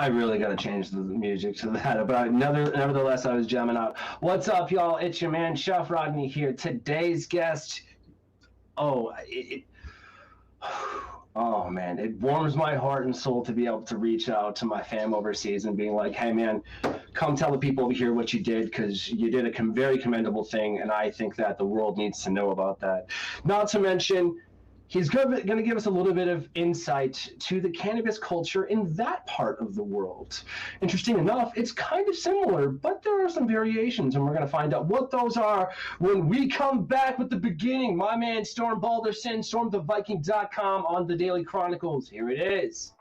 I really got to change the music to that. But nevertheless, I was jamming out. What's up, y'all? It's your man, Chef Rodney here. Today's guest. Oh, oh man, it warms my heart and soul to be able to reach out to my fam overseas and being like, hey man, come tell the people over here what you did, because you did a very commendable thing, and I think that the world needs to know about that. Not to mention, he's going to give us a little bit of insight to the cannabis culture in that part of the world. Interesting enough, it's kind of similar, but there are some variations, and we're going to find out what those are when we come back with the beginning. My man Storm Balderson, stormtheviking.com on the Daily Chronicles. Here it is.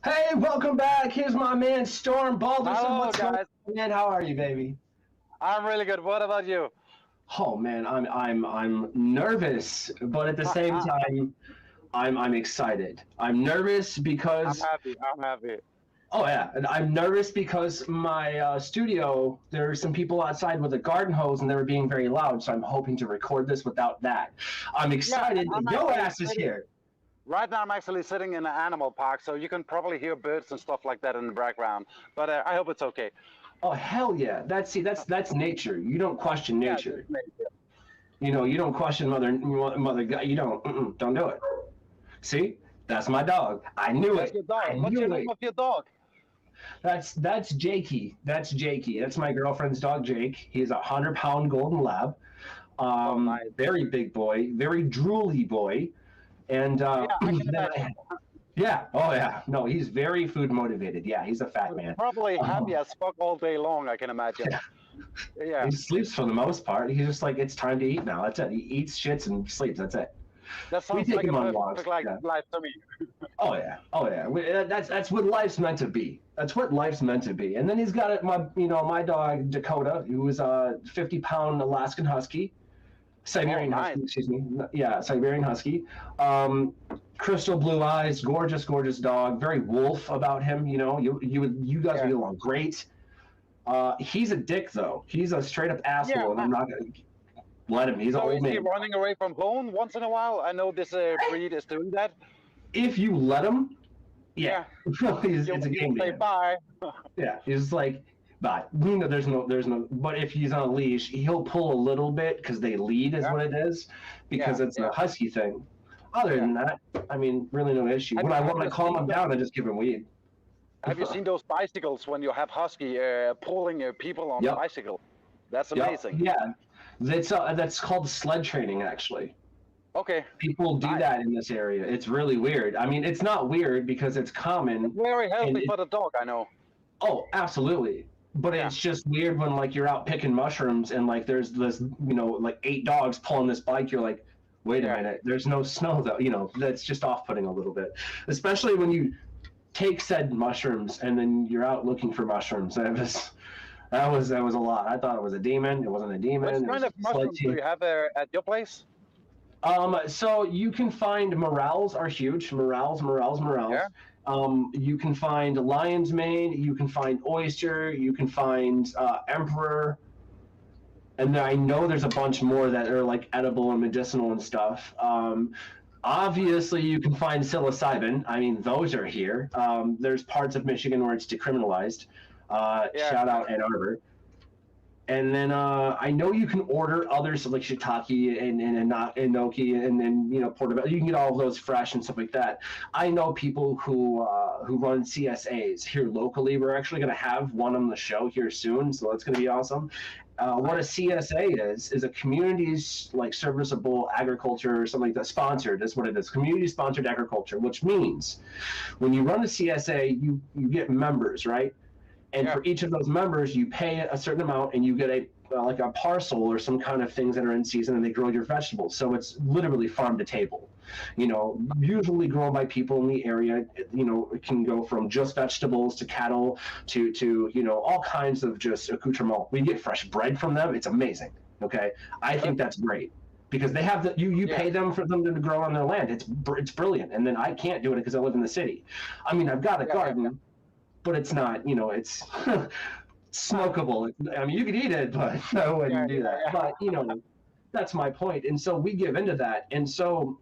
Hey, welcome back. Here's my man Storm Balderson. Hello, What's guys. going on, man? How are you, baby? I'm really good. What about you? Oh man, I'm nervous, but at the same time, I'm excited. I'm nervous I'm because happy. I'm happy. oh yeah, and I'm nervous because my studio, there are some people outside with a garden hose and they were being very loud, so I'm hoping to record this without that. I'm excited that I'm your actually ass is sitting- here. Right now, I'm actually sitting in an animal park, so you can probably hear birds and stuff like that in the background. But I hope it's okay. Oh hell yeah! That's nature. You don't question Yeah, nature. just make it. You know, you don't question mother God. You don't do it. See, that's my dog. I knew That's it. your dog. I What's your knew name it. of your dog? That's Jakey. That's Jakey. That's my girlfriend's dog, Jake. He's a 100-pound golden lab. Nice. Very big boy, very drooly boy, and Yeah, I can then imagine. yeah, oh yeah, no, he's very food motivated. Yeah, he's a fat man. Probably happy as fuck all day long, I can imagine. Yeah, He sleeps for the most part. He's just like, it's time to eat now. That's it. He eats, shits, and sleeps. That's it. that We sounds take like a him on walks. perfect like Yeah. life to me. Oh yeah, oh yeah. That's what life's meant to be. That's what life's meant to be. And then he's got my dog Dakota, who is a 50-pound Alaskan Husky, Siberian Oh, Husky. nice. Excuse me. Yeah, Siberian Husky. Crystal blue eyes, gorgeous dog. Very wolf about him. You know, you guys would get along great. He's a dick though. He's a straight up asshole, Yeah, and I'm not gonna let him. He's an So old is he man. running away from home once in a while? I know this breed is doing that. If you let him, yeah, it's a game to say him. bye. Yeah, he's like, but you know, there's no. But if he's on a leash, he'll pull a little bit because they lead, is Yeah. what it is, because Yeah, it's yeah. a husky thing. Other than that, I mean, really no issue. Have When you I want to ever calm seen him down, I just give him weed. Have you seen those bicycles when you have husky pulling people on Yep. the bicycle? That's Yep. amazing. Yeah, that's called sled training actually. Okay. People do Nice. that in this area. It's really weird. I mean, it's not weird because it's common. Very healthy And for the dog, I know. Oh, absolutely. But Yeah. it's just weird when like you're out picking mushrooms and like there's this, like 8 dogs pulling this bike. You're like, wait a Yeah. minute, there's no snow though. That's just off-putting a little bit, especially when you take said mushrooms and then you're out looking for mushrooms. That was a lot. I thought it was a demon. It wasn't a demon. What It kind was of a sled mushrooms do team. you have at your place? So you can find morels are huge. Morels. Yeah. You can find lion's mane. You can find oyster. You can find emperor. And then I know there's a bunch more that are like edible and medicinal and stuff. Obviously, you can find psilocybin. I mean, those are here. There's parts of Michigan where it's decriminalized. Yeah. Shout out Ann Arbor. And then I know you can order others like shiitake and enoki and then portobello. You can get all of those fresh and stuff like that. I know people who run CSAs here locally. We're actually going to have one on the show here soon, so that's going to be awesome. What a CSA is a community's like serviceable agriculture or something like that, sponsored. That's what it is. Community sponsored agriculture, which means when you run a CSA, you get members, right? And for each of those members, you pay a certain amount, and you get a like a parcel or some kind of things that are in season, and they grow your vegetables. So it's literally farm to table. Usually grown by people in the area. It can go from just vegetables to cattle to all kinds of just accoutrement. We get fresh bread from them. It's amazing. Okay, I think that's great. Because they have you pay them for them to grow on their land. It's brilliant. And then I can't do it because I live in the city. I mean, I've got a garden. But it's not, it's smokable. I mean, you could eat it, but I wouldn't do that. But, that's my point. And so we give into that. And so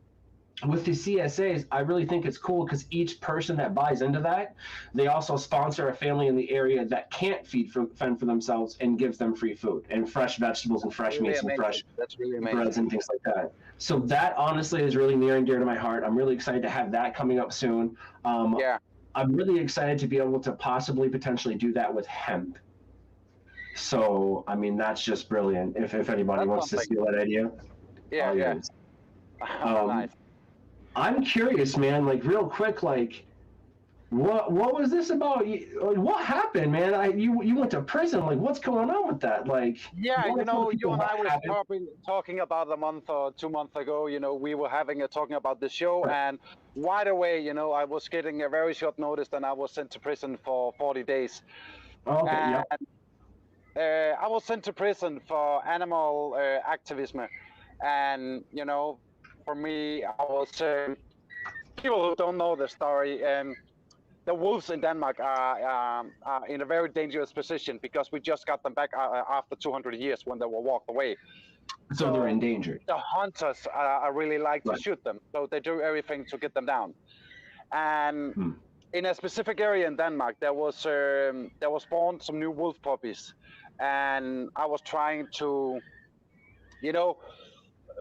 with the CSAs, I really think it's cool because each person that buys into that, they also sponsor a family in the area that can't fend for themselves and gives them free food and fresh vegetables and fresh meats and fresh breads and things like that. So that honestly is really near and dear to my heart. I'm really excited to have that coming up soon. I'm really excited to be able to potentially do that with hemp. So, I mean, that's just brilliant. If anybody wants to steal that idea. Yeah. Nice. I'm curious, man, like real quick, like what was this about? What happened, man? You went to prison. Like, what's going on with that? Like, you and I were talking about a month or 2 months ago. We were talking about the show, and right away, I was getting a very short notice, and I was sent to prison for 40 days. Okay, I was sent to prison for animal activism, and for me, I was. People who don't know the story. The wolves in Denmark are in a very dangerous position because we just got them back after 200 years when they were walked away. So they're endangered. The hunters really like to shoot them, so they do everything to get them down. And in a specific area in Denmark, there was born some new wolf puppies, and I was trying to,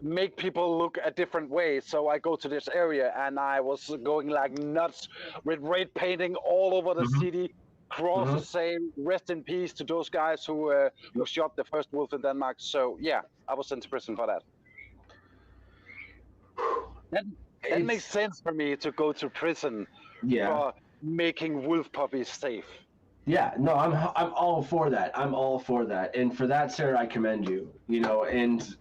make people look a different way. So I go to this area, and I was going like nuts with red painting all over the city, cross the same, rest in peace to those guys who shot the first wolf in Denmark. So yeah, I was sent to prison for that. That makes sense for me to go to prison for making wolf puppies safe. Yeah, no, I'm all for that. I'm all for that. And for that, sir, I commend you, and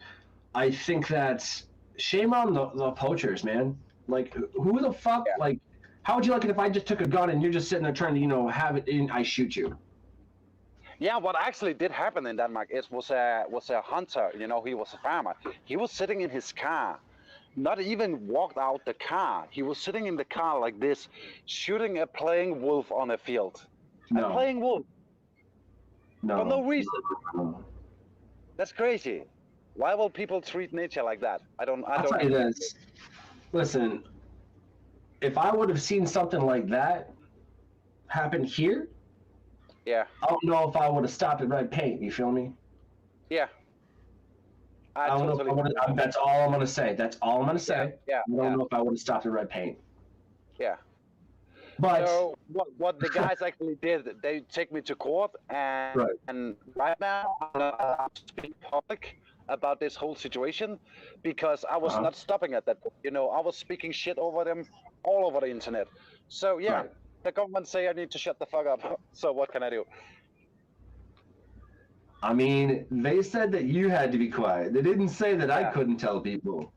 I think that's shame on the poachers, man. Like, who the fuck, like, how would you like it if I just took a gun and you're just sitting there trying to, have it in, I shoot you? Yeah, what actually did happen in Denmark was a hunter, he was a farmer. He was sitting in his car, not even walked out the car. He was sitting in the car like this, shooting a playing wolf on a field. No. A playing wolf. No. For no reason. That's crazy. Why will people treat nature like that? I don't tell you this. Listen, if I would have seen something like that happen here, I don't know if I would have stopped at red paint. You feel me? Yeah. I don't know if I would have, that's all I'm going to say. That's all I'm going to say. Yeah. I don't know if I would have stopped at red paint. Yeah. But so what the guys actually did, they take me to court, and right now I'm speaking public about this whole situation because I was not stopping at that. I was speaking shit over them all over the internet. So the government say I need to shut the fuck up. So what can I do? I mean, they said that you had to be quiet. They didn't say that I couldn't tell people.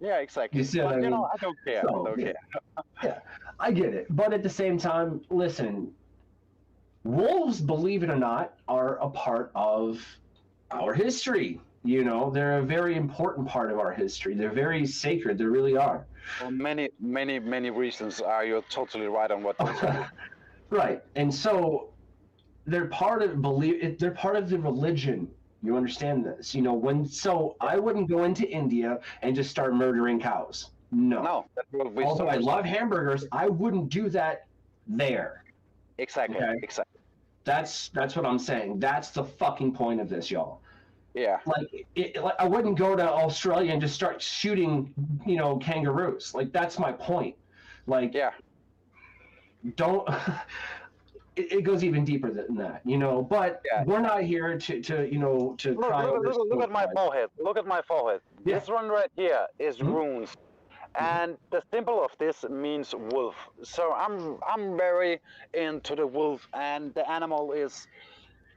Yeah, exactly. You see what I mean? I don't care. So, I don't care. Yeah, I get it. But at the same time, listen, wolves, believe it or not, are a part of our history. They're a very important part of our history. They're very sacred. They really are. For many, many, many reasons. You're totally right on what you're saying. Right. And so they're part of they're part of the religion. You understand this? So I wouldn't go into India and just start murdering cows. No. No, that will be Although I so love hamburgers, I wouldn't do that there. exactly, Okay? exactly. That's what I'm saying. That's the fucking point of this, y'all. Yeah, Like I wouldn't go to Australia and just start shooting, kangaroos. Like that's my point. Like yeah. don't it goes even deeper than that, but Yeah. we're not here to Look, cry over look at my forehead. Look at my forehead. Yeah. This one right here is Mhm. runes, and the symbol of this means wolf. So I'm very into the wolf, and the animal is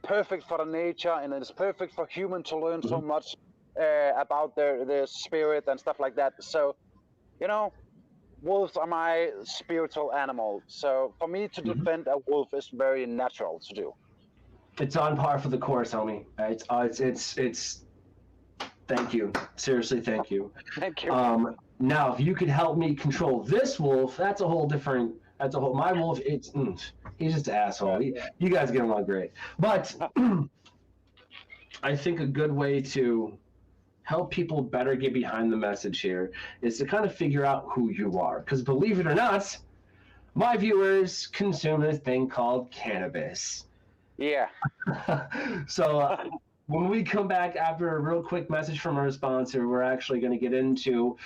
perfect for the nature, and it's perfect for human to learn so Mhm. much about their spirit and stuff like that. So, you know, wolves are my spiritual animal. So for me to Mhm. defend a wolf is very natural to do. It's on par for the course, homie. It's thank you. Seriously, thank you. Thank you. Now if you could help me control this wolf, that's a whole different. That's a whole. My wolf, he's just an asshole. You guys get along great, but I think a good way to help people better get behind the message here is to kind of figure out who you are. Because believe it or not, my viewers consume this thing called cannabis. Yeah. So when we come back after a real quick message from our sponsor, we're actually going to get into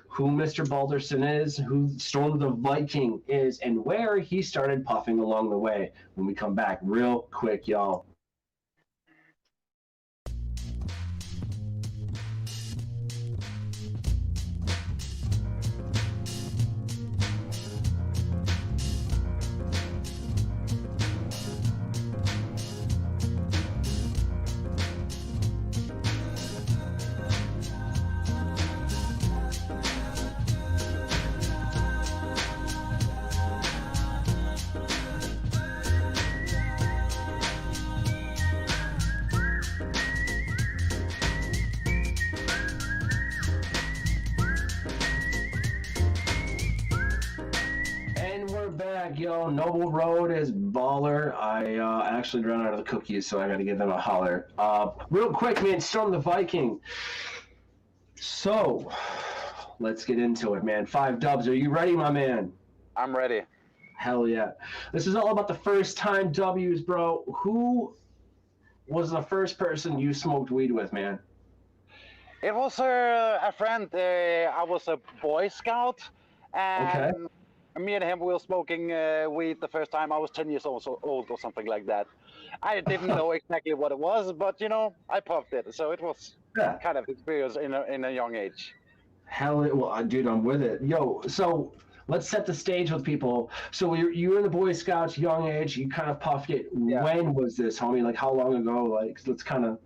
who Mr. Balderson is, who Storm the Viking is, and where he started puffing along the way. When we come back real quick, y'all. And we're back, yo. Noble Road is baller. I actually ran out of the cookies, so I got to give them a holler. Real quick, man, Storm the Viking. So, let's get into it, man. 5 dubs. Are you ready, my man? I'm ready. Hell yeah. This is all about the first time W's, bro. Who was the first person you smoked weed with, man? It was a friend. I was a Boy Scout, Okay. and me and him we were smoking weed the first time. I was 10 years old or something like that. I didn't know exactly what it was, but I puffed it. So it was Yeah. kind of experience in a young age. Hell, well, dude, I'm with it. Yo, so let's set the stage with people. So you were in the Boy Scouts, young age. You kind of puffed it. Yeah. When was this, homie? Like, how long ago? Like, let's kind of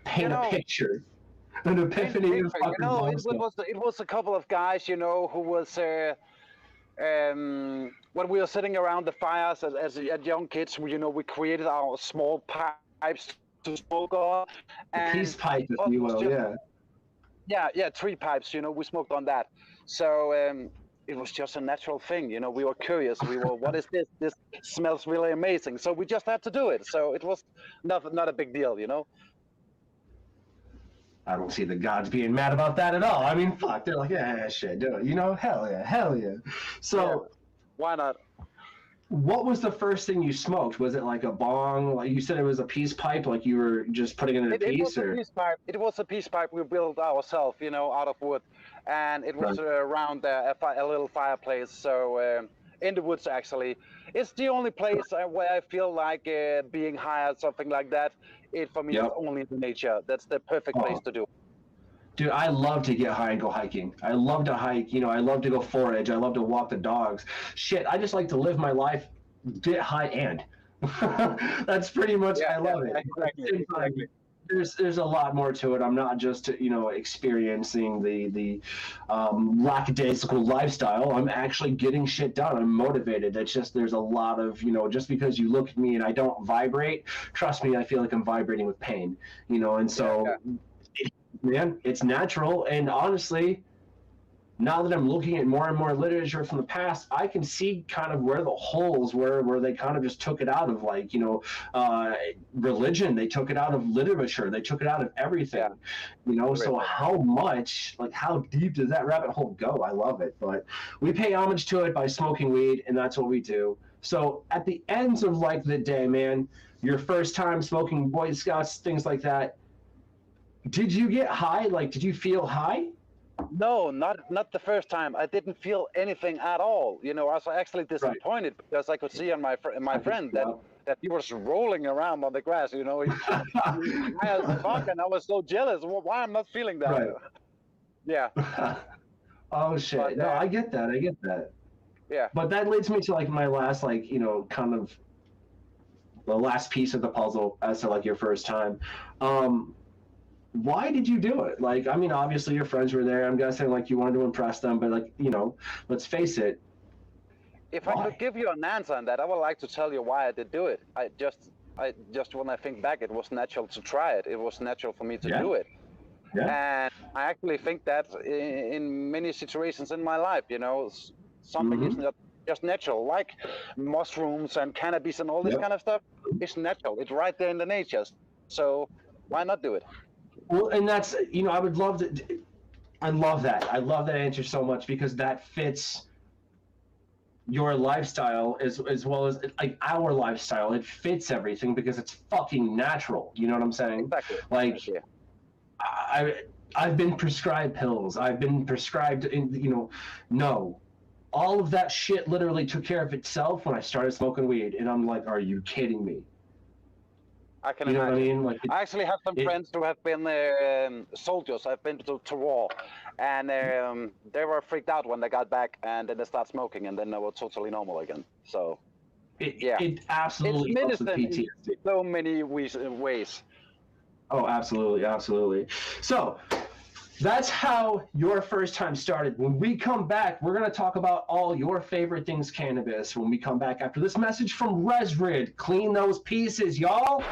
paint a picture. An epiphany of fucking it was a couple of guys, who was when we were sitting around the fires as young kids. We created our small pipes to smoke on. The peace pipe, if you will, yeah. Yeah, 3 pipes. We smoked on that. So it was just a natural thing. We were curious. We were, what is this? This smells really amazing. So we just had to do it. So it was not a big deal. I don't see the gods being mad about that at all. I mean, fuck, they're like, yeah, shit, do it. Hell yeah. So, why not? What was the first thing you smoked? Was it like a bong? Like you said, it was a peace pipe. Like you were just putting it in a piece, or? A peace pipe. It was a peace pipe we built ourselves, out of wood, and it was around a little fireplace. So in the woods, actually, it's the only place where I feel like being high or something like that. For me, it's only the nature. That's the perfect place to do. Dude, I love to get high and go hiking. I love to hike. I love to go forage. I love to walk the dogs. Shit, I just like to live my life, get high and. That's pretty much. I love it. Exactly. There's a lot more to it. I'm not just experiencing the lackadaisical lifestyle. I'm actually getting shit done. I'm motivated. It's just there's a lot of just because you look at me and I don't vibrate, trust me, I feel like I'm vibrating with pain. And so. Man, it's natural, and honestly, now that I'm looking at more and more literature from the past, I can see kind of where the holes were, where they kind of just took it out of, like, religion. They took it out of literature. They took it out of everything. So how deep does that rabbit hole go? I love it. But we pay homage to it by smoking weed, and that's what we do. So at the ends of like the day, man, your first time smoking Boy Scouts, things like that, did you get high? Like, did you feel high? No, not the first time. I didn't feel anything at all. I was actually disappointed because I could see on my friend that he was rolling around on the grass. He high as fuck, and I was so jealous. Why I'm not feeling that? Right. Yeah. Oh shit! But, no, I get that. Yeah. But that leads me to like my last, like, kind of the last piece of the puzzle as to like your first time. Why did you do it? Like, I mean, obviously your friends were there. I'm guessing like you wanted to impress them, but like, let's face it. If I could give you an answer on that, I would like to tell you why I did do it. I just when I think back, it was natural to try it. It was natural for me to do it. Yeah. And I actually think that in many situations in my life, something is not just natural, like mushrooms and cannabis and all this kind of stuff. It's natural. It's right there in the nature. So why not do it? Well, and that's, I would love to. I love that. I love that answer so much because that fits your lifestyle as well as like our lifestyle. It fits everything because it's fucking natural. You know what I'm saying? Exactly. Like, I've been prescribed pills. I've been prescribed, no. All of that shit literally took care of itself when I started smoking weed. And I'm like, are you kidding me? I can imagine. What I mean? Like, I actually have some friends who have been soldiers. I've been to war, and they were freaked out when they got back, and then they start smoking, and then they were totally normal again. So, it absolutely helps with PTSD. In so many ways. Oh, absolutely, absolutely. So, that's how your first time started. When we come back, we're going to talk about all your favorite things cannabis when we come back after this message from Resrid. Clean those pieces, y'all.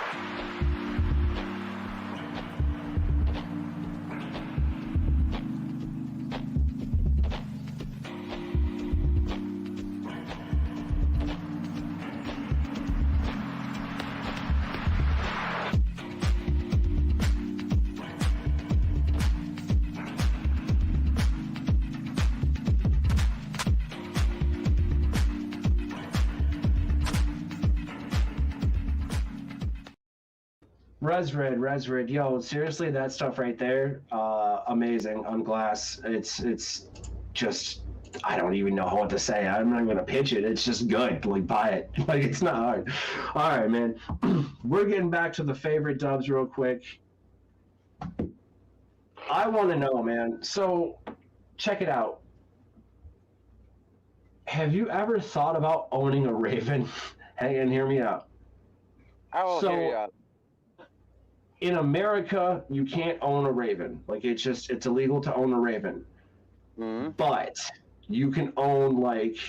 Resrid, yo, seriously, that stuff right there, amazing on glass. It's just, I don't even know what to say. I'm not gonna pitch it. It's just good. Like, buy it. Like, it's not hard. All right, man. We're getting back to the favorite dubs real quick. I want to know, man. So, check it out. Have you ever thought about owning a raven? Hang on, hear me out. I will hear you out. In America, you can't own a raven. Like, it's illegal to own a raven. Mm-hmm. But you can own like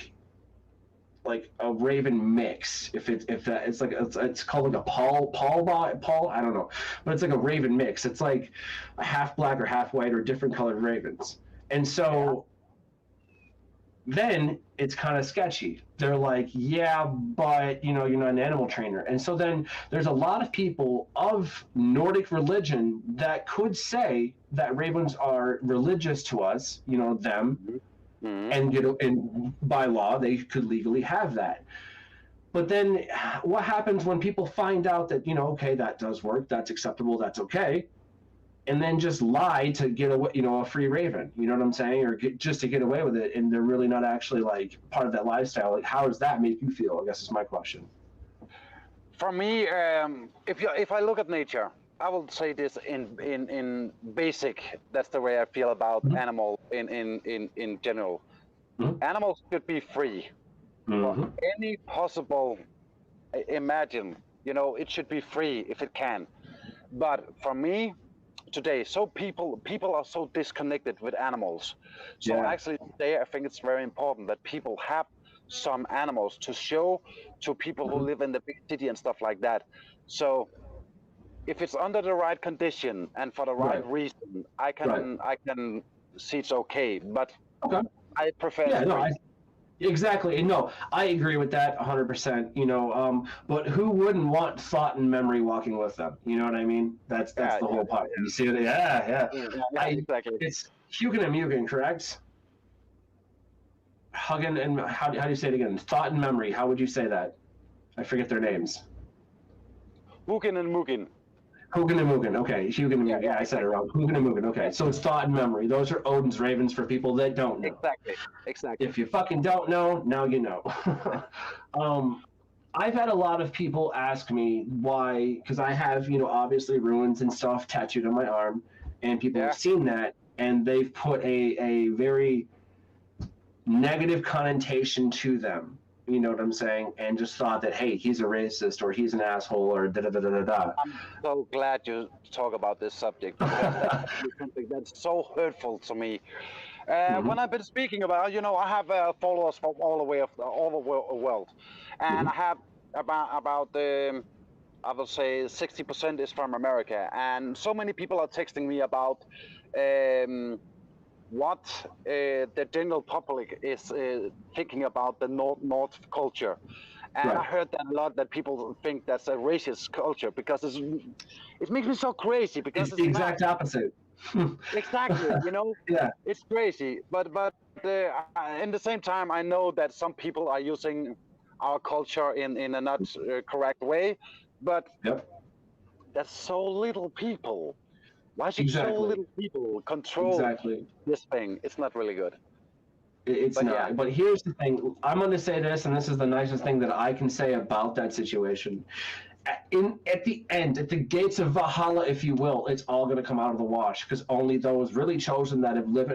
a raven mix. It's called like a Paul. I don't know, but it's like a raven mix. It's like a half black or half white or different colored ravens. And so then it's kind of sketchy. They're like, yeah, but you're not an animal trainer. And so then there's a lot of people of Nordic religion that could say that ravens are religious to us, them, and by law they could legally have that. But then what happens when people find out that, okay, that does work, that's acceptable, that's okay, and then just lie to get away, a free raven, you know what I'm saying? Or just to get away with it, and they're really not actually like part of that lifestyle. Like, how does that make you feel? I guess is my question. For me, if I look at nature, I will say this in basic. That's the way I feel about animal in general. Animals should be free. For any possible, imagine, it should be free if it can. But for me, today, so people are so disconnected with animals. So actually today I think it's very important that people have some animals to show to people who live in the big city and stuff like that. So if it's under the right condition and for the right reason, I can see it's okay. But Okay. I prefer Yeah, no, straight. exactly. And no, I agree with that 100%. But who wouldn't want thought and memory walking with them? You know what I mean? That's Yeah, the yeah, whole part. You see it? Yeah, yeah. yeah, yeah, yeah, I exactly. It's Hugin and Mugen, correct? Huggin and how do you say it again? Thought and memory. How would you say that? I forget their names. Hugin and Mugin. Hugin and Mugen. Okay, Hugin and Yeah, Mugen. yeah, Yeah, I said it exactly. wrong. Hugin and Mugen. Yeah, Okay, so it's thought and memory. Those are Odin's ravens for people that don't know. exactly, exactly. If you fucking don't know, now you know. um, I've had a lot of people ask me why, because I have, obviously runes and stuff tattooed on my arm, and people have Yeah. seen that, and they've put a very negative connotation to them. You know what I'm saying? And just thought that, hey, he's a racist or he's an asshole or da da da da da I'm so glad you talk about this subject because that's something that's so hurtful to me. hmm When I've been speaking about, I have followers from all the world, and hmm I have about I would say 60% is from America, and so many people are texting me about what the general public is thinking about the North culture. And I Right. heard that a lot, that people think that's a racist culture because it makes me so crazy It's because the it's not. exact opposite. Exactly, Yeah. it's crazy. But in the same time, I know that some people are using our culture in a not correct way. But Yep. there's so little people. Why should so Exactly. little people control Exactly. this thing? It's not really good. It's But yeah, not. But here's the thing. I'm going to say this, and this is the nicest thing that I can say about that situation. At the end, at the gates of Valhalla, if you will, it's all going to come out of the wash because only those really chosen that have lived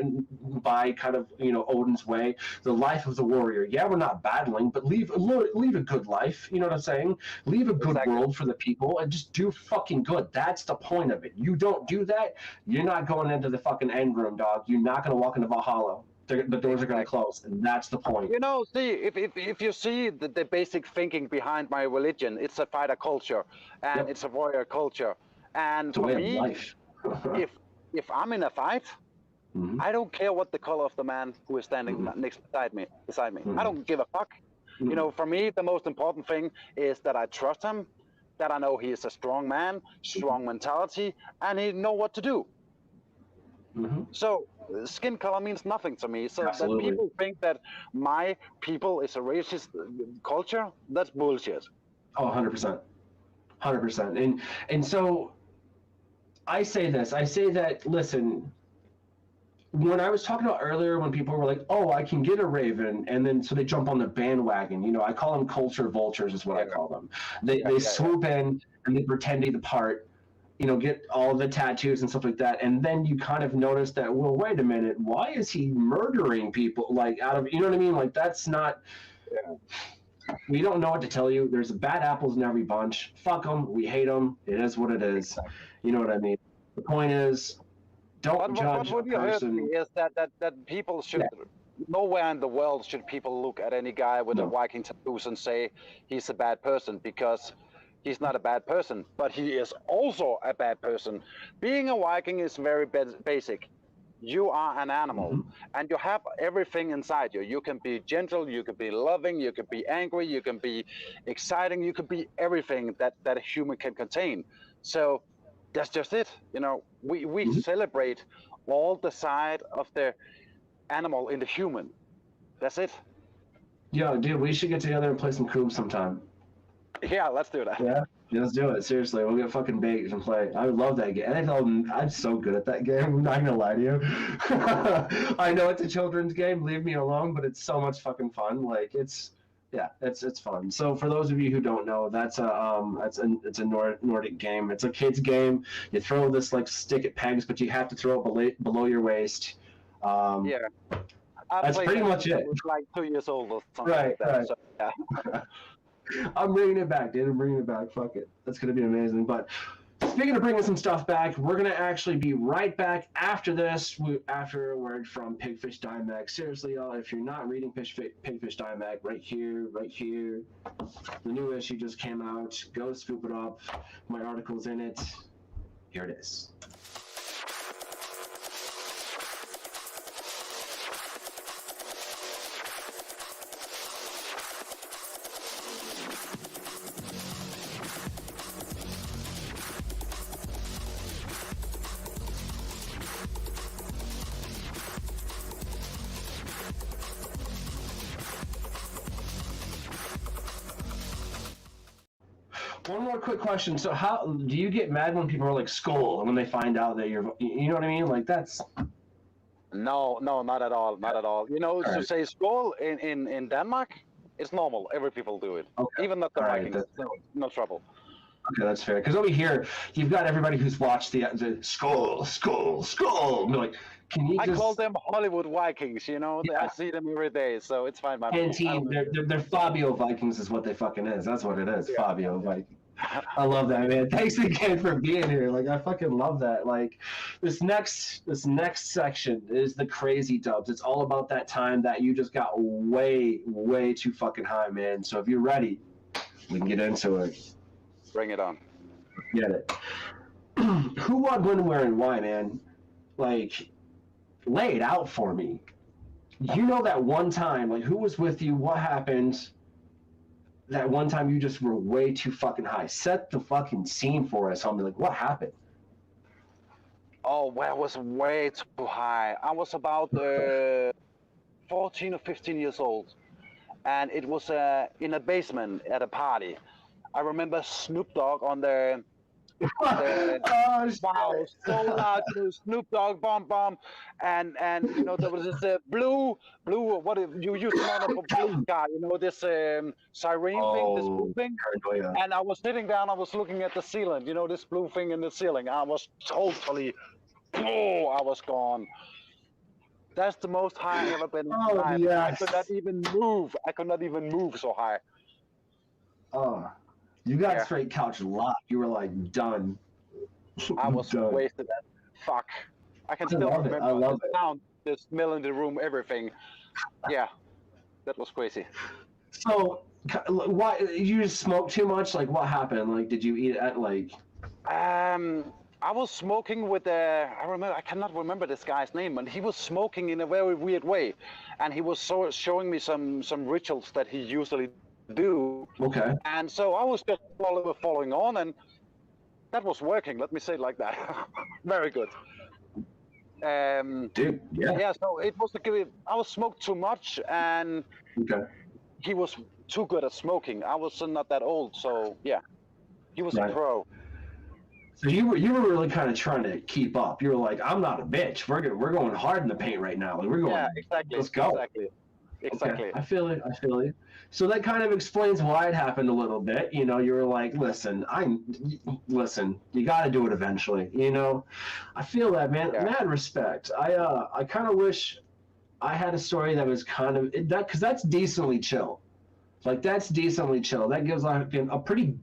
by kind of Odin's way, the life of the warrior. Yeah, we're not battling, but leave a good life. You know what I'm saying? Leave a good exactly. world for the people and just do fucking good. That's the point of it. You don't do that, you're not going into the fucking end room, dog. You're not going to walk into Valhalla. The doors are going to Exactly. close, and that's the point. See, if you see the basic thinking behind my religion, it's a fighter culture and Yep, it's a warrior culture. And it's a for way of me, life. if if I'm in a fight, hmm I don't care what the color of the man who is standing hmm next beside me. I hmm don't give a fuck. hmm For me, the most important thing is that I trust him, that I know he is a strong man, strong mentality, and he know what to do. hmm So skin color means nothing to me. So that Absolutely. people think that my people is a racist culture, that's bullshit. Oh, 100%. 100%. And so I say this. I say that, listen, when I was talking about earlier when people were like, "Oh, I can get a Raven," and then so they jump on the bandwagon. I call them culture vultures is what I Yeah, call them. They yeah, they yeah, yeah. swoop in and they pretend to be the part, get all the tattoos and stuff like that. And then you kind of notice that, well, wait a minute, why is he murdering people? Like out of, you know what I mean? Like that's not, Yeah. we don't know what to tell you. There's bad apples in every bunch. Fuck them. We hate them. It is what it is. Exactly. You know what I mean? The point is, But don't what judge a really hurts me person. is that people Yeah, should nowhere in the world should people look at any guy with a no. Viking tattoos and say he's a bad person because he's not a bad person, but he is also a bad person. Being a Viking is very basic. You are an animal hmm and you have everything inside you. You can be gentle, you can be loving, you can be angry, you can be exciting, you can be everything that a human can contain. So that's just it. We hmm celebrate all the side of the animal in the human. That's it. Yo, dude, we should get together and play some Coob sometime. Yeah, let's do that. Yeah, let's do it. Seriously, we'll get fucking baked and play. I would love that game. I'm so good at that game. I'm not gonna lie to you. I know it's a children's game. Leave me alone, but it's so much fucking fun. Like yeah, it's fun. So for those of you who don't know, it's a Nordic game. It's a kids game. You throw this like stick at pegs, but you have to throw it below your waist. Um, Yeah, I that's played pretty that much since I it. was like 2 years old or something Right, like that. right. So yeah. I'm bringing it back, dude. I'm bringing it back. Fuck it. That's going to be amazing. But speaking of bringing some stuff back, we're going to actually be right back after this, after a word from Pigfish Dime Mag. Seriously, y'all, if you're not reading Pigfish Dime Mag, right here, the new issue just came out. Go scoop it up. My article's in it. Here it is. One more quick question. So, how do you get mad when people are like "skull" when they find out that you're? You know what I mean? Like that's No, no, not at all, not at all. You know, all to right. say "skål" in Denmark, it's normal. Every people do it, Okay. even not the All right. Vikings. No, no trouble. Okay, that's fair. Because over here, you've got everybody who's watched the "skull, skull, skull." And they're like, can you I call just them Hollywood Vikings. You know, I yeah? see them every day, so it's fine by me. I Canteen. don't mind They're Fabio Vikings is what they fucking is. That's what it is. it. Fabio Vikings. Yeah. I love that, man. Thanks again for being here. Like I fucking love that. Like this next section is the crazy dubs. It's all about that time that you just got way too fucking high, man. So if you're ready, we can get into it. Bring it on. Get it. Who, what, when, where, and why, man? Like, lay it out for me. You know that one time, like, who was with you? What happened? That one time you just were way too fucking high. Set the fucking scene for us, homie. Like, what happened? Oh, well, I was way too high. I was about 14 or 15 years old, and it was in a basement at a party. I remember Snoop Dogg on the Oh, shit. wow, so loud, you know, Snoop Dogg, bomb, bomb, and you know there was this blue, what you use on a blue guy, you know this siren thing, this blue thing, Paranoia. and I was sitting down, I was looking at the ceiling, you know this blue thing in the ceiling, I was totally, oh, I was gone. That's the most high I've ever been in my Oh, life. yes. I could not even move. I could not even move so high. Oh, you got Yeah. straight couch locked. You were like done. I was Done. wasted. Fuck. I can I still love it. remember I love the it. sound, the smell in the room, everything. Yeah, that was crazy. So, why you just smoke too much? Like, what happened? Like, did you eat at like? I was smoking with I remember. I cannot remember this guy's name, and he was smoking in a very weird way, and he was showing me some rituals that he usually do, Okay. and so I was just following on, and that was working. Let me say it like that. Very good. Dude, yeah. Yeah, so it was I was smoked too much, and Okay. he was too good at smoking. I was not that old, so yeah, he was Right. a pro. So you were really kind of trying to keep up. You were like, I'm not a bitch. We're going hard in the paint right now. Like, we're going. Yeah, exactly. Let's go. Exactly. Okay. I feel it. I feel it. So that kind of explains why it happened a little bit. You know, you were like, listen, you got to do it eventually. You know, I feel that, man. Yeah. Mad respect. I kind of wish I had a story that was kind of that because that's decently chill. Like that's decently chill. That gives like a pretty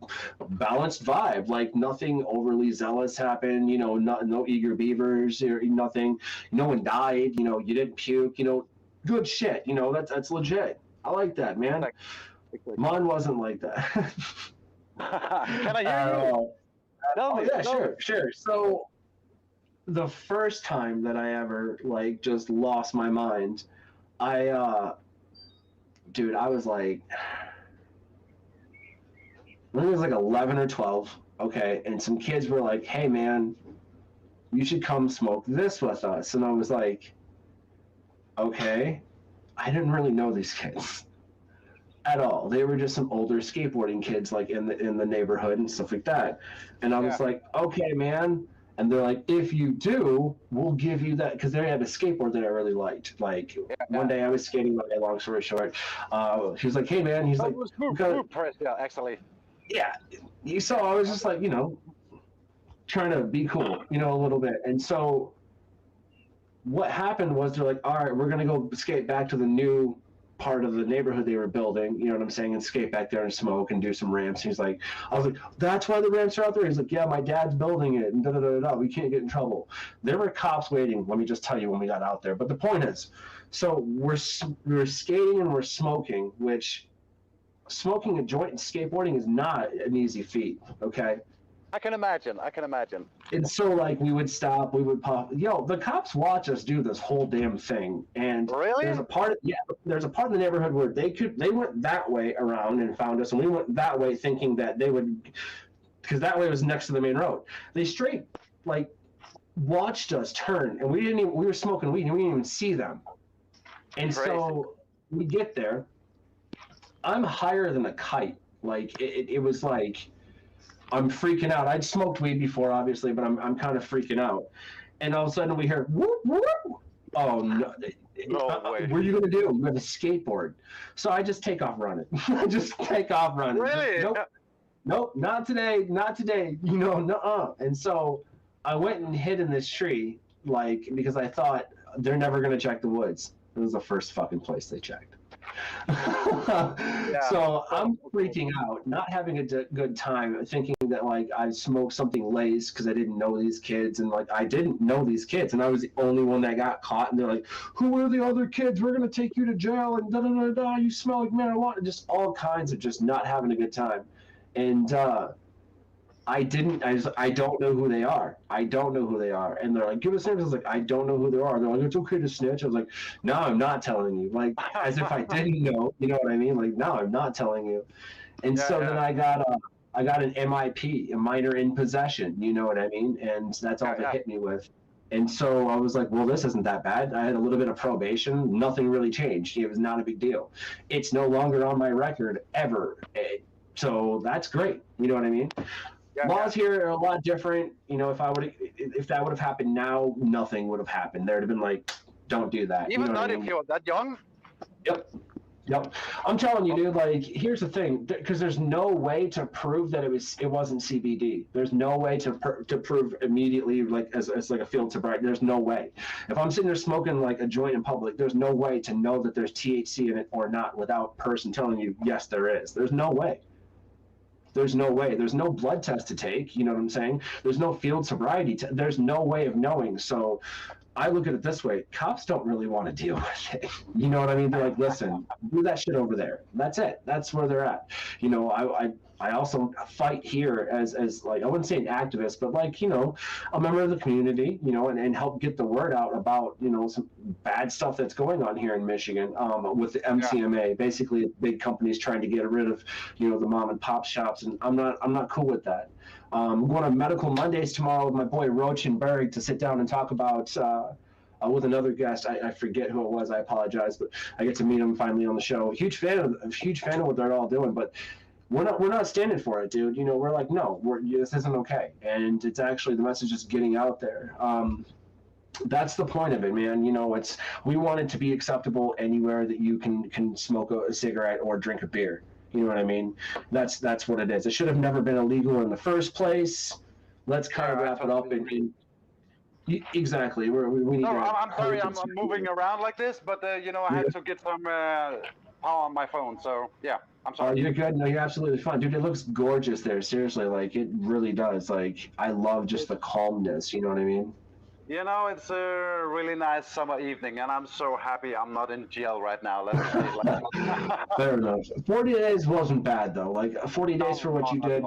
balanced vibe. Like nothing overly zealous happened. You know, no eager beavers or nothing. No one died. You know, you didn't puke. You know, good shit. You know, that's legit. I like that, man. Exactly. Mine wasn't like that. Can I hear you? Tell me. Yeah, tell me. sure. So the first time that I ever like just lost my mind, dude, I was like, I think it was like 11 or 12, okay, and some kids were like, hey, man, you should come smoke this with us. And I was like, okay. I didn't really know these kids at all. They were just some older skateboarding kids, like in the neighborhood and stuff like that. And I was like, okay, man. And they're like, if you do, we'll give you that, because they had a skateboard that I really liked. Like one day I was skating, my long story short. He was like, hey, man. He's like, yeah, actually. yeah. You saw, I was just like, you know, trying to be cool, you know, a little bit. And so what happened was they're like, all right, we're going to go skate back to the new part of the neighborhood they were building, you know what I'm saying, and skate back there and smoke and do some ramps. He's like, I was like, that's why the ramps are out there? He's like, yeah, my dad's building it, and da-da-da-da, we can't get in trouble. There were cops waiting, let me just tell you, when we got out there. But the point is, so we're skating and we're smoking, which smoking a joint and skateboarding is not an easy feat, okay? I can imagine. And so, like, we would stop, we would pop. Yo, the cops watch us do this whole damn thing. And Really? there's a part of the neighborhood where they went that way around and found us, and we went that way thinking that they would, because that way was next to the main road. They straight, like, watched us turn, and we were smoking weed, and we didn't even see them. And Crazy. So we get there. I'm higher than a kite. Like, it was like, I'm freaking out. I'd smoked weed before, obviously, but I'm kind of freaking out. And all of a sudden we hear whoop whoop. Oh no! No way. What are you gonna do? You have a skateboard. So I just take off running. I just take off running. Really? Nope, nope, not today, not today. Nuh-uh. And so I went and hid in this tree, like because I thought they're never gonna check the woods. It was the first fucking place they checked. So I'm freaking out, not having a good time, thinking that like I smoked something laced because I didn't know these kids, and like I didn't know these kids, and I was the only one that got caught. And they're like, "Who are the other kids? We're gonna take you to jail." And da da da da. You smell like marijuana. Just all kinds of just not having a good time, and I didn't. I don't know who they are. I don't know who they are. And they're like, give us names. I was like, I don't know who they are. They're like, it's okay to snitch. I was like, no, I'm not telling you. Like, as if I didn't know. You know what I mean? Like, no, I'm not telling you. And then I got an MIP, a minor in possession. You know what I mean? And that's all they hit me with. And so I was like, well, this isn't that bad. I had a little bit of probation. Nothing really changed. It was not a big deal. It's no longer on my record ever. So that's great. You know what I mean? Laws here are a lot different. You know, if that would have happened now, nothing would have happened. There'd have been like, don't do that. Even you know not if you're that young. Yep. I'm telling you, dude. Like, here's the thing, because there's no way to prove that it wasn't CBD. There's no way to prove immediately, like as like a field sobriety. There's no way. If I'm sitting there smoking like a joint in public, there's no way to know that there's THC in it or not without a person telling you yes, there is. There's no way. There's no way. There's no blood test to take. You know what I'm saying? There's no field sobriety. There's no way of knowing. So I look at it this way. Cops don't really want to deal with it. You know what I mean? They're like, listen, do that shit over there. That's it. That's where they're at. You know, I also fight here as like, I wouldn't say an activist, but like, you know, a member of the community, you know, and help get the word out about, you know, some bad stuff that's going on here in Michigan with the MCMA, basically big companies trying to get rid of, you know, the mom and pop shops. And I'm not cool with that. I'm going on Medical Mondays tomorrow with my boy Rochenberg to sit down and talk about with another guest. I forget who it was. I apologize, but I get to meet him finally on the show. Huge fan of what they're all doing, but we're not standing for it, dude. You know, we're like, no, this isn't okay, and it's actually the message is getting out there. That's the point of it, man. You know, we want it to be acceptable anywhere that you can smoke a cigarette or drink a beer. You know what I mean? That's what it is. It should have never been illegal in the first place. Let's kind of wrap it up. Exactly. We need. I'm sorry, I'm moving around like this, but you know, I had to get some power on my phone. So yeah, I'm sorry. You're good. No, you're absolutely fine, dude. It looks gorgeous there. Seriously, like it really does. Like I love just the calmness. You know what I mean? You know, it's a really nice summer evening, and I'm so happy I'm not in jail right now. Let's say it like that. Fair enough. 40 days wasn't bad though. Like 40 days for what you did,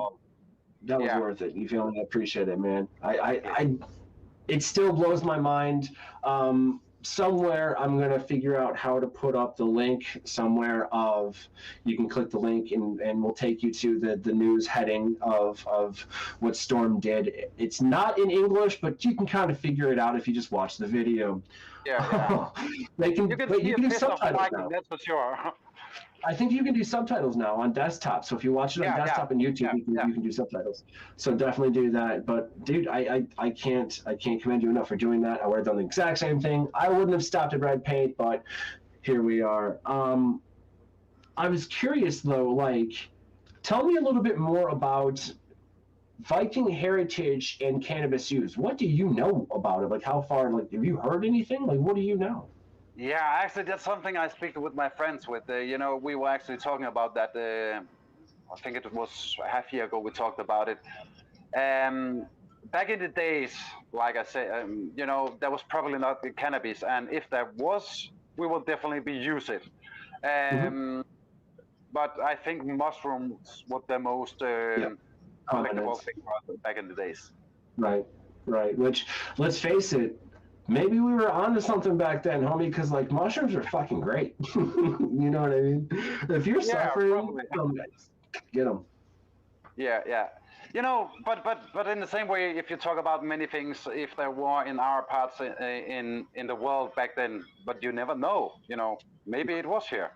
that was worth it. You feel me? I appreciate it, man. It still blows my mind. Somewhere I'm gonna figure out how to put up the link somewhere of you can click the link and we'll take you to the news heading of what Storm did. It's not in English, but you can kind of figure it out if you just watch the video. Yeah. You can do subtitles now. That's for sure. I think you can do subtitles now on desktop. So if you watch it on desktop and YouTube, you can do subtitles. So definitely do that. But dude, I can't commend you enough for doing that. I would have done the exact same thing. I wouldn't have stopped at red paint, but here we are. I was curious though, like, tell me a little bit more about Viking heritage and cannabis use. What do you know about it? Like, how far? Like, have you heard anything? Like, what do you know? Yeah, actually, that's something I speak with my friends with. You know, we were actually talking about that. I think it was a half year ago we talked about it. Back in the days, like I said, you know, there was probably not the cannabis, and if there was, we will definitely use it. But I think mushrooms were the most collectible thing back in the days. Right. Which, let's face it, maybe we were onto something back then, homie, because like mushrooms are fucking great. You know what I mean? If you're suffering, get them. Yeah. You know, but in the same way, if you talk about many things, if there were in our parts in the world back then, but you never know. You know, maybe it was here.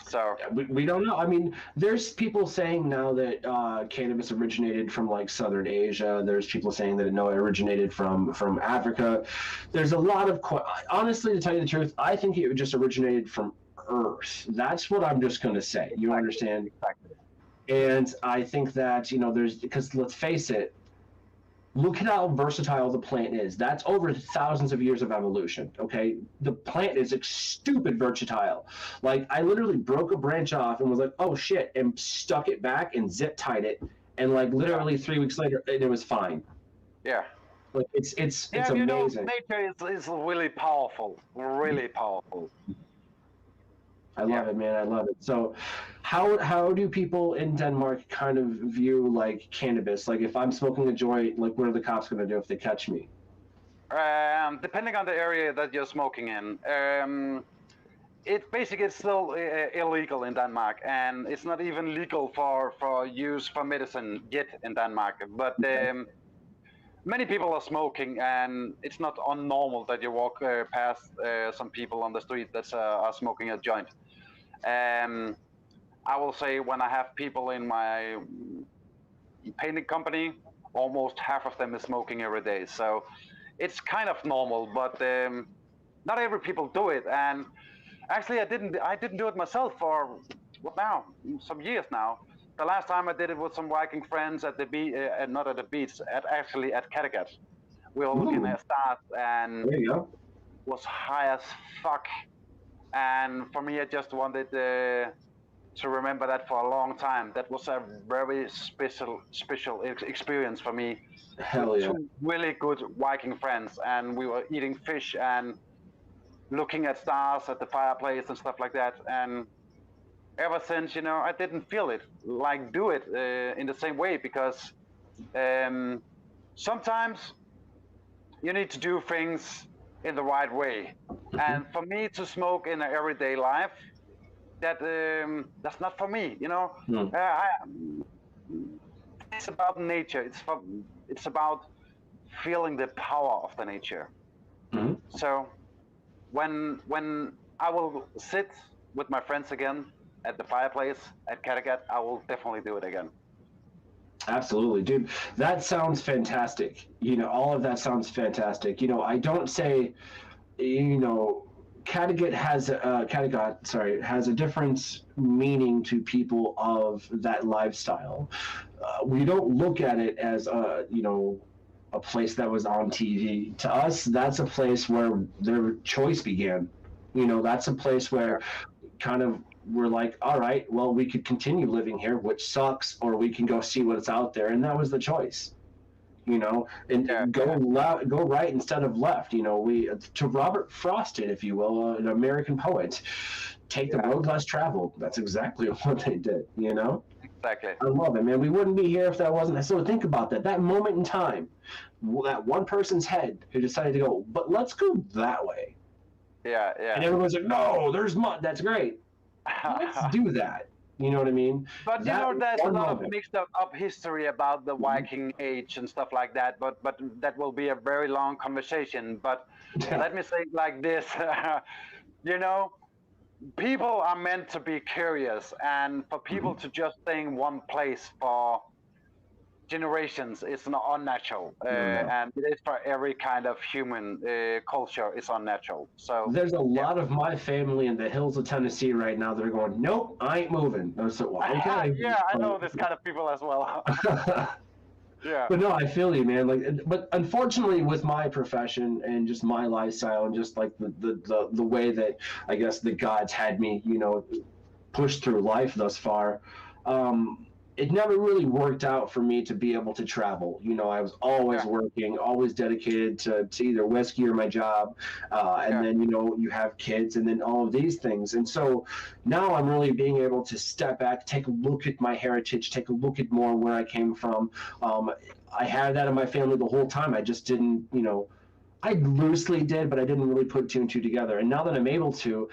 So We don't know. I mean, there's people saying now that cannabis originated from like Southern Asia. There's people saying that it originated from Africa. There's a lot of honestly, to tell you the truth, I think it just originated from Earth. That's what I'm just going to say. You understand? exactly. And I think that there's because let's face it. Look at how versatile the plant is. That's over thousands of years of evolution. Okay, the plant is stupid versatile. Like I literally broke a branch off and was like, "Oh shit," and stuck it back and zip tied it, and like literally 3 weeks later, it was fine. Yeah. Like it's Yeah, amazing. nature is really powerful, really powerful. I love it, man. I love it. So, how do people in Denmark kind of view like cannabis? Like, if I'm smoking a joint, like, what are the cops going to do if they catch me? Depending on the area that you're smoking in, it basically is still illegal in Denmark, and it's not even legal for use for medicine yet in Denmark. But many people are smoking, and it's not unnormal that you walk past some people on the street that are smoking a joint. I will say when I have people in my painting company, almost half of them is smoking every day. So it's kind of normal, but not every people do it. And actually, I didn't do it myself for what now? Some years now. The last time I did it with some Viking friends at the beach, not at the beach, actually at Kattegat. We were looking at stars, and there you go. Was high as fuck. And for me, I just wanted to remember that for a long time. That was a very special experience for me. Hell yeah. Two really good Viking friends, and we were eating fish and looking at stars at the fireplace and stuff like that. And ever since, I didn't feel it like do it in the same way, because sometimes you need to do things in the right way. And for me to smoke in an everyday life, that's not for me. It's about nature. It's about feeling the power of the nature. Mm-hmm. So when I will sit with my friends again at the fireplace at Kattegat, I will definitely do it again. Absolutely, dude. That sounds fantastic. All of that sounds fantastic. I don't say, Kattegat has a different meaning to people of that lifestyle. We don't look at it as a place that was on TV. To us, that's a place where their choice began. That's a place where kind of we're like, all right, well, we could continue living here, which sucks, or we can go see what's out there, and that was the choice. And go right instead of left. We to Robert Frost, if you will, an American poet, take the road less traveled. That's exactly what they did. Exactly. I love it, man. We wouldn't be here if that wasn't. So think about that. That moment in time, that one person's head who decided to go, but let's go that way. Yeah. And everyone's like, no, there's mud. That's great. Let's do that. You know what I mean? But there's a lot of mixed up history about the Viking Age and stuff like that. But that will be a very long conversation. But let me say it like this: people are meant to be curious, and for people to just stay in one place for generations is not unnatural, and it is for every kind of human culture. It's unnatural. So there's a lot of my family in the hills of Tennessee right now that are going, nope, I ain't moving. So, okay. Yeah, I know this kind of people as well. Yeah. But no, I feel you, man. But unfortunately, with my profession and just my lifestyle and just like the way that I guess the gods had me, pushed through life thus far. It never really worked out for me to be able to travel. I was always working, always dedicated to either whiskey or my job. And then, you have kids and then all of these things. And so now I'm really being able to step back, take a look at my heritage, take a look at more where I came from. I had that in my family the whole time. I just didn't, I loosely did, but I didn't really put two and two together. And now that I'm able to,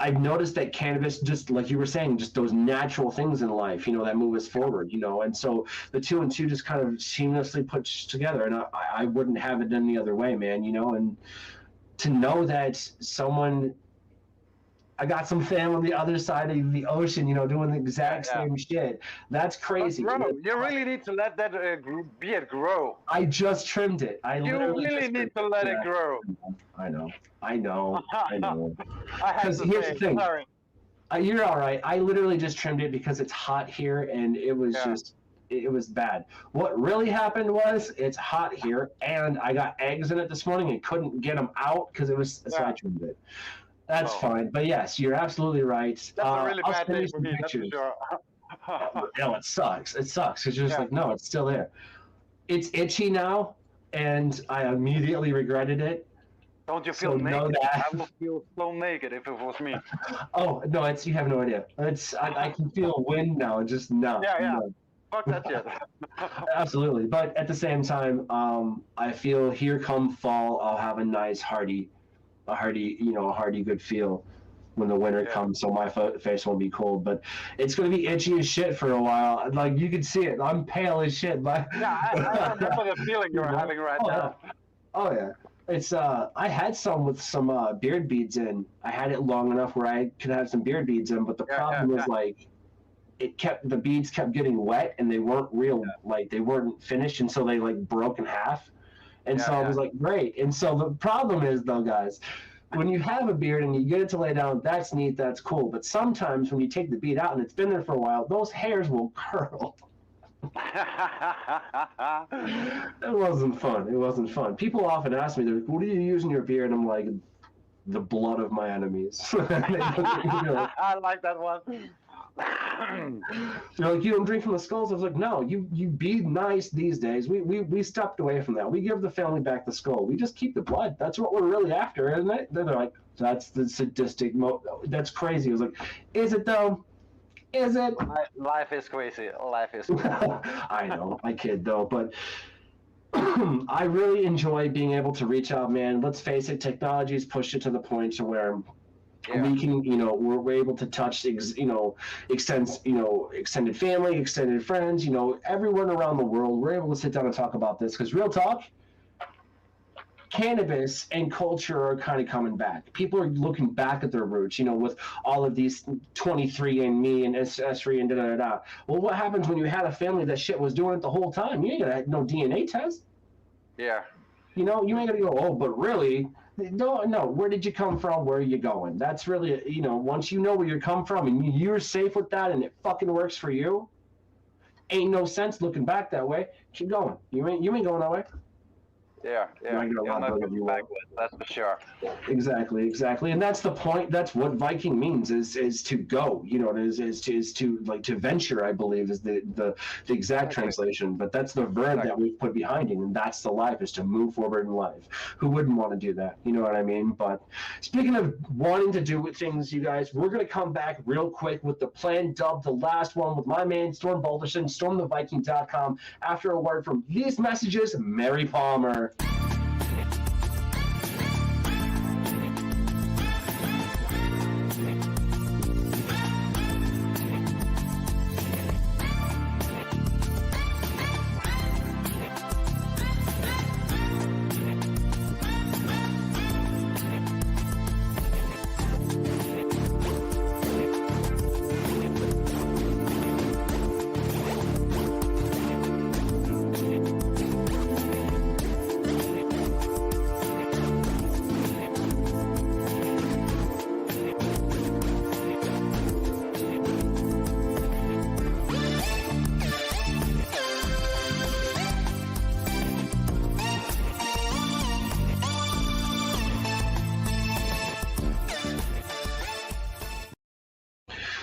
I've noticed that cannabis, just like you were saying, just those natural things in life, that move us forward, and so the two and two just kind of seamlessly put together, and I wouldn't have it any other way, man, and to know that someone I got some fam on the other side of the ocean, you know, doing the exact same shit. That's But crazy. bro, you really need to let that beard grow. I just trimmed it. I You literally really just need trimmed to it. let Yeah, it grow. I know. I know. I know. I have Because to here's say, the thing. sorry. You're all right. I literally just trimmed it because it's hot here, and it was Yeah. just, it was bad. What really happened was it's hot here, and I got eggs in it this morning and couldn't get them out because it was, so I trimmed it. That's fine. But yes, you're absolutely right. That's a really I'll bad send day you for some me, that's for pictures. sure. No, it sucks. It sucks because you're just Yeah. like, no, it's still there. It's itchy now, and I immediately regretted it. Don't you So feel know naked? that. I would feel so naked if it was me. Oh no, it's, you have no idea. I can feel wind now. Just no. Yeah, yeah. No. Fuck that shit. Absolutely, but at the same time, I feel here come fall, I'll have a nice hearty, you know, a hearty good feel when the winter comes. So my face won't be cold, but it's gonna be itchy as shit for a while. Like you can see it. I'm pale as shit. But Yeah, I remember the feeling you're having right now. Oh yeah. It's I had some with some beard beads in. I had it long enough where I could have some beard beads in, but the problem was like the beads kept getting wet and they weren't real, like they weren't finished, and so they like broke in half. And so I was like, great. And so the problem is though, guys, when you have a beard and you get it to lay down, that's neat, that's cool. But sometimes when you take the bead out and it's been there for a while, those hairs will curl. It wasn't fun. It wasn't fun. People often ask me, they're like, what do you use in your beard? I'm like, the blood of my enemies. I like that one. They're like, you don't drink from the skulls? I was like, no, you be nice these days. We stepped away from that. We give the family back the skull. We just keep the blood. That's what we're really after, isn't it? They're like, that's the sadistic that's crazy. I was like, is it though? Is it? Life is crazy. Life is crazy. I know, I kid though, but I really enjoy being able to reach out, man. Let's face it, technology's pushed it to the point to where we can, you know, we're able to touch, extended family, extended friends, you know, everyone around the world. We're able to sit down and talk about this because real talk, cannabis and culture are kind of coming back. People are looking back at their roots, you know, with all of these 23andMe and Ancestry and da-da-da-da. Well, what happens when you had a family that shit was doing it the whole time? You ain't gonna have no DNA test. Yeah. You know, you ain't gonna go, oh, but really, no, where did you come from? Where are you going? That's really, you know, once you know where you come from and you're safe with that and it fucking works for you, ain't no sense looking back that way. Keep going. You ain't going that way. Yeah. You're not going backwards, that's for sure. Exactly. And that's the point. That's what Viking means is to go. You know, is to like to venture. I believe is the exact translation. But that's the verb that we've put behind it, and that's the life, is to move forward in life. Who wouldn't want to do that? You know what I mean? But speaking of wanting to do things, you guys, we're gonna come back real quick with the planned dub, the last one with my man Storm Balderson, StormTheViking.com. After a word from these messages, Mary Palmer.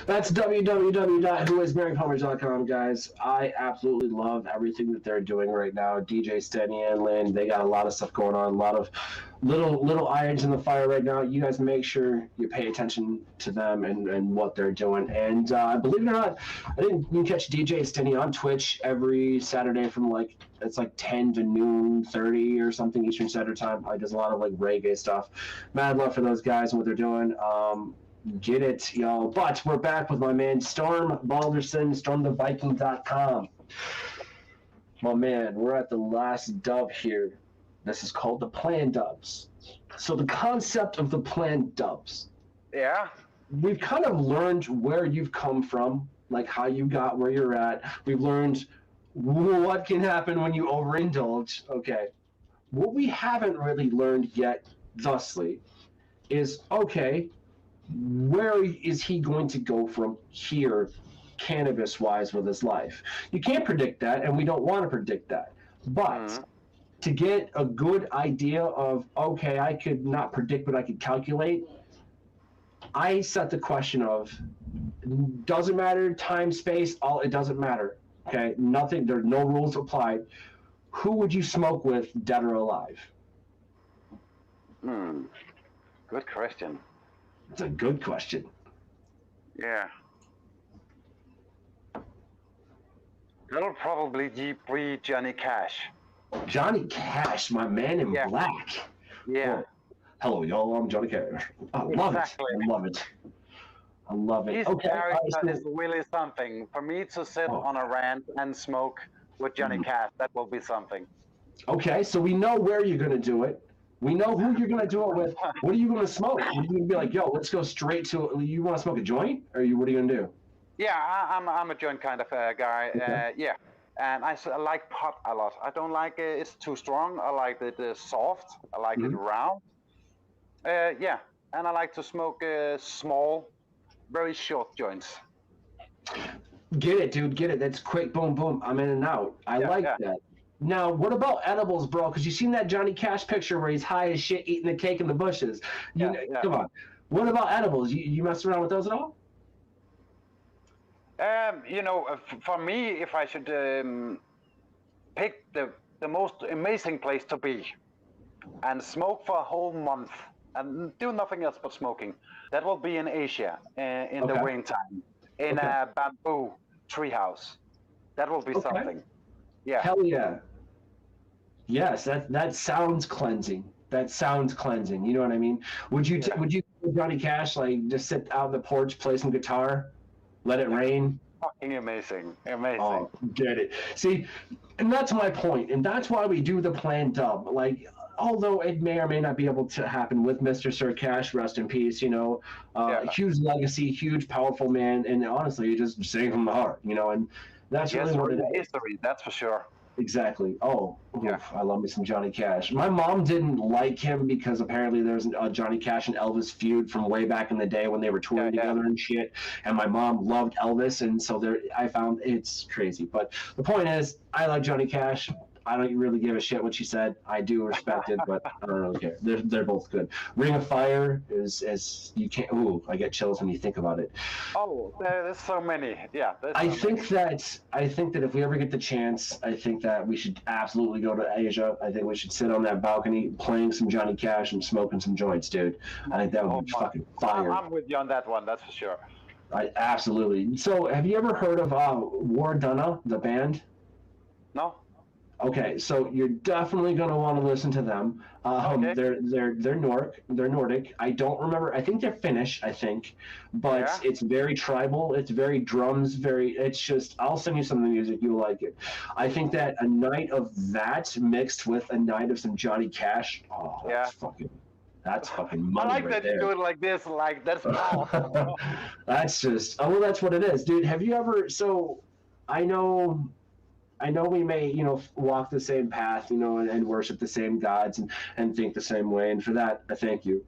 That's www.whoismarypalmer.com, guys. I absolutely love everything that they're doing right now. DJ Steady and Lynn, they got a lot of stuff going on, a lot of little irons in the fire right now. You guys make sure you pay attention to them and what they're doing. And believe it or not, you can catch DJ Steady on Twitch every Saturday from it's 10 to noon 30 or something Eastern Standard Time. He does a lot of reggae stuff. Mad love for those guys and what they're doing. Get it, y'all. But we're back with my man Storm Balderson, StormTheViking.com. My man, we're at the last dub here. This is called the planned dubs. So the concept of the planned dubs. Yeah. we've kind of learned where you've come from, like how you got where you're at. We've learned what can happen when you overindulge. Okay. What we haven't really learned yet, thusly, is okay, where is he going to go from here, cannabis wise, with his life? You can't predict that, and we don't want to predict that. But to get a good idea of, okay, I could not predict, but I could calculate, I set the question of, doesn't matter time, space, all, it doesn't matter. Okay, nothing, there's no rules applied. Who would you smoke with, dead or alive? Good question. It's a good question. Yeah. That'll probably be Johnny Cash. Johnny Cash, my man in black. Yeah. Oh, hello, y'all. I'm Johnny Cash. I love it. I love it. I love it. His Okay. character is really something. For me to sit on a rant and smoke with Johnny Cash, that will be something. Okay, so we know where you're going to do it. We know who you're going to do it with. What are you going to smoke? Are you going to be like, yo, let's go straight to it? You want to smoke a joint? Or what are you going to do? Yeah, I'm a joint kind of guy. Okay. Yeah. And I like pot a lot. I don't like it's too strong. I like it soft. I like it round. Yeah. And I like to smoke small, very short joints. Get it, dude. Get it. That's quick. Boom, boom. I'm in and out. I like that. Now, what about edibles, bro? Because you seen that Johnny Cash picture where he's high as shit eating the cake in the bushes. Come on. What about edibles? You mess around with those at all? For me, if I should pick the most amazing place to be and smoke for a whole month and do nothing else but smoking, that will be in Asia in the winter time, in a bamboo treehouse. That will be something. Yeah. Hell yeah. Yes, that sounds cleansing. That sounds cleansing. You know what I mean? Would you Johnny Cash, like just sit out on the porch, play some guitar, let it rain? Fucking amazing. Oh, get it. See, and that's my point, and that's why we do the planned dub. Like, although it may or may not be able to happen with Mr. Sir Cash, rest in peace, huge legacy, huge powerful man, and honestly, you just sang from the heart, and that's really what it is. History, that's for sure. Exactly. Oh, I love me some Johnny Cash. My mom didn't like him because apparently there's a Johnny Cash and Elvis feud from way back in the day when they were touring together and shit. And my mom loved Elvis, and so I found it's crazy. But the point is, I like Johnny Cash. I don't really give a shit what she said. I do respect it, but I don't really care. They're both good. Ring of Fire is you can't. Ooh, I get chills when you think about it. Oh, there's so many. Yeah. I think that if we ever get the chance, I think that we should absolutely go to Asia. I think we should sit on that balcony playing some Johnny Cash and smoking some joints, dude. I think that would be fucking fire. I'm with you on that one. That's for sure. Absolutely. So, have you ever heard of Wardunna, the band? No. Okay, so you're definitely going to want to listen to them. They're Nordic. I don't remember. I think they're Finnish. But it's very tribal. It's very drums. It's just. I'll send you some of the music. You'll like it. I think that a night of that mixed with a night of some Johnny Cash. Oh, that's fucking money. I like right that there. you do it like this. Like that's powerful. That's just. Oh, well, that's what it is, dude. Have you ever? So, I know we may, walk the same path, and worship the same gods and think the same way. And for that, I thank you.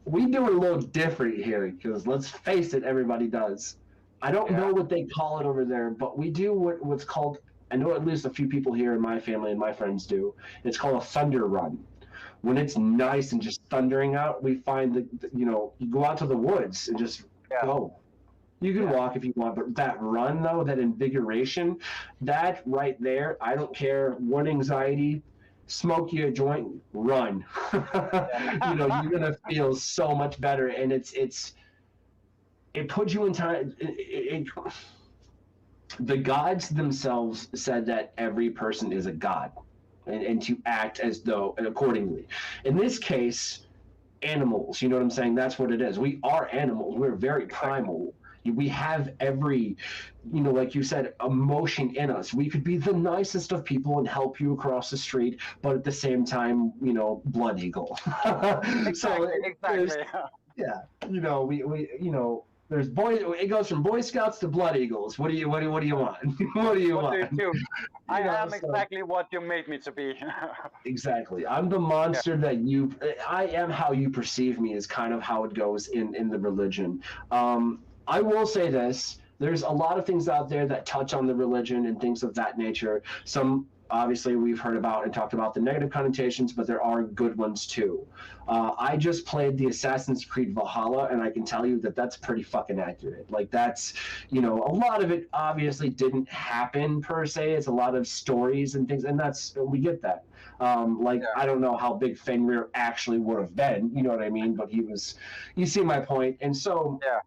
We do it a little different here because let's face it, everybody does. I don't know what they call it over there, but we do what's called, I know at least a few people here in my family and my friends do. It's called a thunder run. When it's nice and just thundering out, we find that, you go out to the woods and just go. You can walk if you want, but that run, though, that invigoration, that right there, I don't care what anxiety, smoke you a joint, run. You're going to feel so much better, and it puts you in time. The gods themselves said that every person is a god, and to act as though and accordingly. In this case, animals, you know what I'm saying? That's what it is. We are animals. We're very primal. We have every, like you said, emotion in us. We could be the nicest of people and help you across the street, but at the same time, blood eagle. Exactly. Yeah, there's it goes from Boy Scouts to Blood Eagles. What do you want? what do you What want? do you do? I am So, exactly what you made me to be. exactly. I'm the Yeah. monster that I am how you perceive me is kind of how it goes in the religion. I will say this. There's a lot of things out there that touch on the religion and things of that nature. Some obviously we've heard about and talked about the negative connotations, but there are good ones too. I just played the Assassin's Creed Valhalla, and I can tell you that that's pretty fucking accurate. Like that's, a lot of it obviously didn't happen per se. It's a lot of stories and things, and we get that. Yeah. I don't know how big Fenrir actually would have been, you know what I mean? But you see my point. And so Yeah.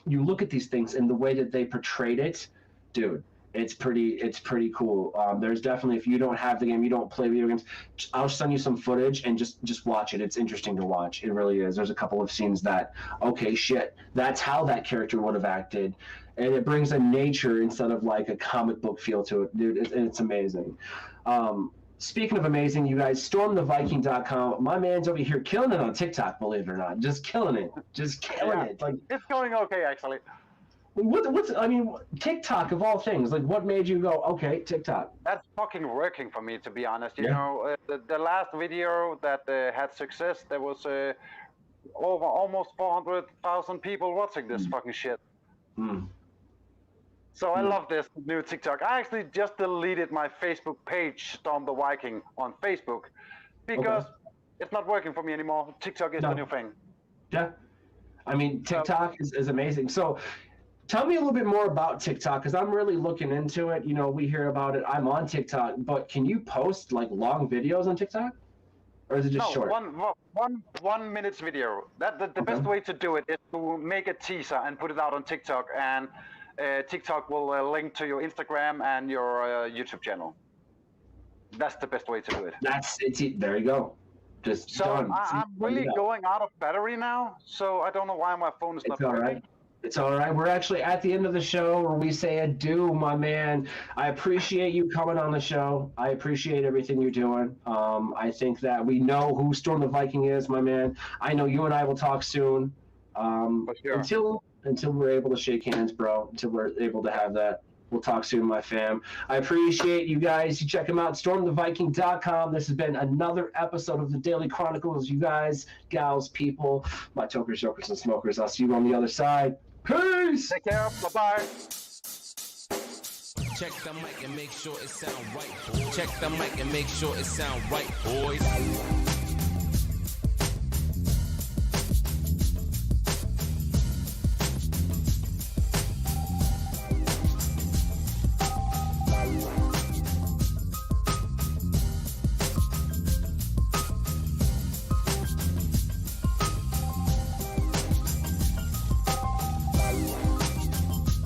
you look at these things and the way that they portrayed it, dude, it's pretty cool. There's definitely, if you don't have the game, you don't play video games, I'll send you some footage and just watch it. It's interesting to watch. It really is. There's a couple of scenes that, okay, shit, that's how that character would have acted, and it brings a nature instead of like a comic book feel to it, dude. It's amazing. Speaking of amazing, you guys, stormtheviking.com. My man's over here killing it on TikTok, believe it or not. Just killing it. Just killing it. Like, It's going okay, actually. TikTok of all things, like what made you go, okay, TikTok? That's fucking working for me, to be honest. You Yeah. know, the last video that had success, there was over almost 400,000 people watching this fucking shit. Mm. So I love this new TikTok. I actually just deleted my Facebook page, Storm the Viking, on Facebook because it's not working for me anymore. TikTok is the new thing. Yeah. I mean, TikTok is amazing. So tell me a little bit more about TikTok, because I'm really looking into it. We hear about it. I'm on TikTok, but can you post like long videos on TikTok? Or is it just short? One minute video. The best way to do it is to make a teaser and put it out on TikTok, and TikTok will link to your Instagram and your YouTube channel. That's the best way to do it. There you go. Just done. I'm really going out of battery now, so I don't know why my phone is not working. All right. It's all right. We're actually at the end of the show where we say adieu, my man. I appreciate you coming on the show. I appreciate everything you're doing. I think that we know who Storm the Viking is, my man. I know you and I will talk soon. Sure. Until we're able to shake hands, bro. Until we're able to have that. We'll talk soon, my fam. I appreciate you guys. You check them out, stormtheviking.com. This has been another episode of the Daily Chronicles. You guys, gals, people, my tokers, jokers, and smokers. I'll see you on the other side. Peace! Take care. Bye-bye. Check the mic and make sure it sound right, boys. Check the mic and make sure it sound right, boys.